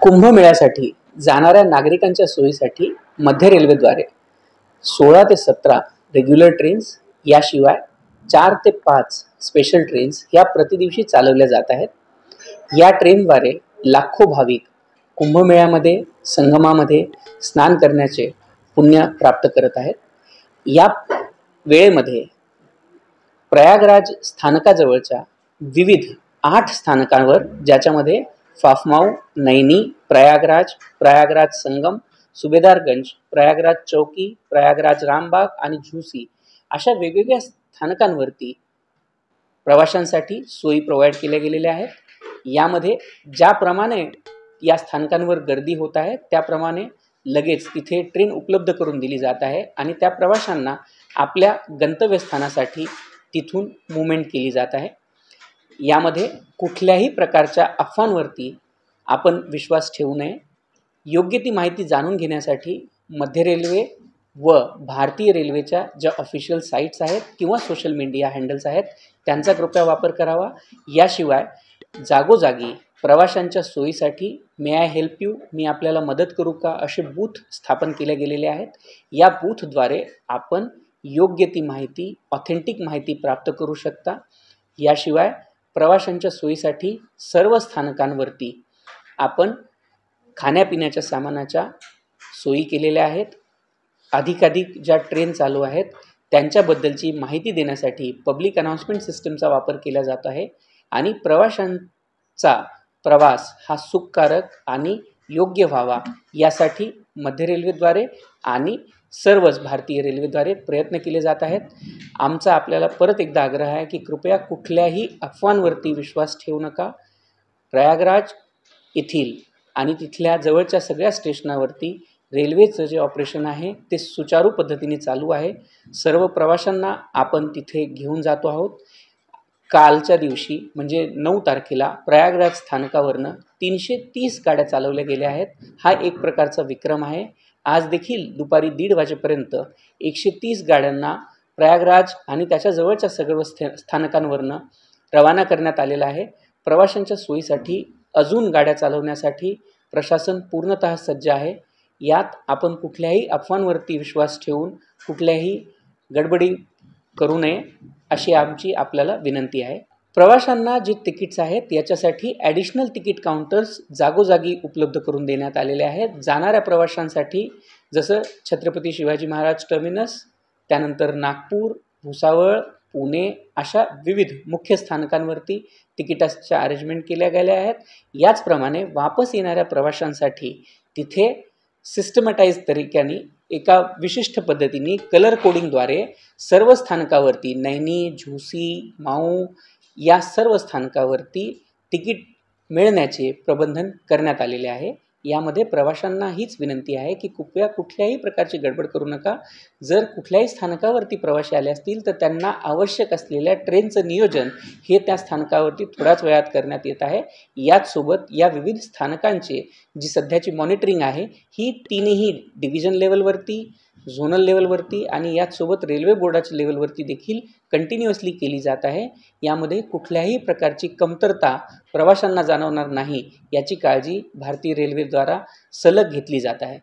कुंभमेळ्यासाठी जाणाऱ्या नागरिकांच्या सोयीसाठी मध्य रेल्वेद्वारे 16 ते 17 रेग्युलर ट्रेन्स याशिवाय 4 ते 5 स्पेशल ट्रेन्स या प्रतिदिवशी चालवल्या जात आहेत. या ट्रेनद्वारे लाखो भाविक कुंभमेळ्यामध्ये संगमामध्ये स्नान करण्याचे पुण्य प्राप्त करत आहेत. या वेळेमध्ये प्रयागराज स्थानकाजवळच्या विविध 8 स्थानकांवर, ज्याच्यामध्ये फाफमाऊ, नैनी, प्रयागराज, प्रयागराज संगम, सुभेदारगंज, प्रयागराज चौकी, प्रयागराज रामबाग आणि झुसी अशा वेगवेगळ्या स्थानकांवरती प्रवाशांसाठी सोयी प्रोव्हाइड केल्या गेलेल्या आहेत. यामध्ये ज्याप्रमाणे या स्थानकांवर गर्दी होत आहे त्याप्रमाणे लगेच तिथे ट्रेन उपलब्ध करून दिली जात आहे आणि त्या प्रवाशांना आपल्या गंतव्यस्थानासाठी तिथून मूव्हमेंट केली जात आहे. यामध्ये कुठल्याही प्रकारच्या अफवांवरती आपण विश्वास ठेवू नये. योग्य ती माहिती जाणून घेण्यासाठी मध्य रेल्वे व भारतीय रेल्वेच्या ज्या ऑफिशियल साईट्स आहेत किंवा सोशल मीडिया हँडल्स आहेत त्यांचा कृपया वापर करावा. याशिवाय जागोजागी प्रवाशांच्या सोयीसाठी मे आय हेल्प यू, मी आपल्याला मदत करू का, असे बूथ स्थापन केले गेलेले आहेत. या बूथद्वारे आपण योग्य ती माहिती, ऑथेंटिक माहिती प्राप्त करू शकता. याशिवाय प्रवाशांच्या सोयीसाठी सर्व स्थानकांवरती आपण खाण्यापिण्याच्या सामानाच्या सोयी केलेल्या आहेत. अधिकाधिक ज्या ट्रेन चालू आहेत त्यांच्याबद्दलची माहिती देण्यासाठी पब्लिक अनाउन्समेंट सिस्टमचा वापर केला जात आहे आणि प्रवाशांचा प्रवास हा सुखकारक आणि योग्य व्हावा यासाठी मध्य रेल्वेद्वारे आणि सर्वच भारतीय रेल्वेद्वारे प्रयत्न केले जात आहेत. आमचा आपल्याला परत एकदा आग्रह आहे की कृपया कुठल्याही अफवांवरती विश्वास ठेवू नका. प्रयागराज येथील आणि तिथल्या जवळच्या सगळ्या स्टेशनावरती रेल्वेचं जे ऑपरेशन आहे ते सुचारू पद्धतीने चालू आहे. सर्व प्रवाशांना आपण तिथे घेऊन जातो आहोत. कालच्या दिवशी म्हणजे 9 तारखेला प्रयागराज स्थानकावरनं 330 गाड्या चालवल्या गेल्या आहेत. हा एक प्रकारचा विक्रम आहे. आज देखील दुपारी 1:30 वाजेपर्यंत 130 गाड्यांना प्रयागराज आणि त्याच्या जवळच्या सर्व स्थानकांवरनं रवाना करण्यात आलेला आहे. प्रवाशांच्या सोयीसाठी अजून गाड्या चालवण्यासाठी प्रशासन पूर्णतः सज्ज आहे. यात आपण कुठल्याही अफवांवरती विश्वास ठेवून कुठल्याही गडबडी करू नये अशी आमची आपल्याला विनंती आहे. प्रवाशांना जे तिकीट्स आहेत याच्यासाठी ॲडिशनल तिकीट काउंटर्स जागोजागी उपलब्ध करून देण्यात आलेले आहेत. जाणाऱ्या प्रवाशांसाठी जसं छत्रपती शिवाजी महाराज टर्मिनस, त्यानंतर नागपूर, भुसावळ, पुणे अशा विविध मुख्य स्थानकांवरती तिकिटाच्या अरेंजमेंट केल्या गेल्या आहेत. याचप्रमाणे वापस येणाऱ्या प्रवाशांसाठी तिथे सिस्टमॅटाईज तरीक्याने एका विशिष्ट पद्धतीने कलर कोडिंगद्वारे सर्व स्थानकावरती नैनी, झुसी, माऊ या सर्व स्थानकावरती तिकीट मिळण्याचे प्रबंधन करण्यात आलेले आहे. यामध्ये प्रवाशांना हीच विनंती आहे की कृपया कुठल्याही प्रकारची गडबड करू नका. जर कुठल्याही स्थानकावरती प्रवासी आले असतील तर त्यांना आवश्यक असलेल्या ट्रेनचं नियोजन हे त्या स्थानकावरती थोड्याच वेळात करण्यात येत आहे. याचसोबत या विविध स्थानकांची जी सध्याची मॉनिटरिंग आहे ही तीनही डिव्हिजन लेवलवरती, झोनल लेवलवरती आणि याचसोबत रेल्वे बोर्डाच्या लेवलवरती देखील कंटिन्युअसली केली जात आहे. यामध्ये कुठल्याही प्रकारची कमतरता प्रवाशांना जाणवणार नाही याची काळजी भारतीय रेल्वेद्वारा सलग घेतली जात आहे.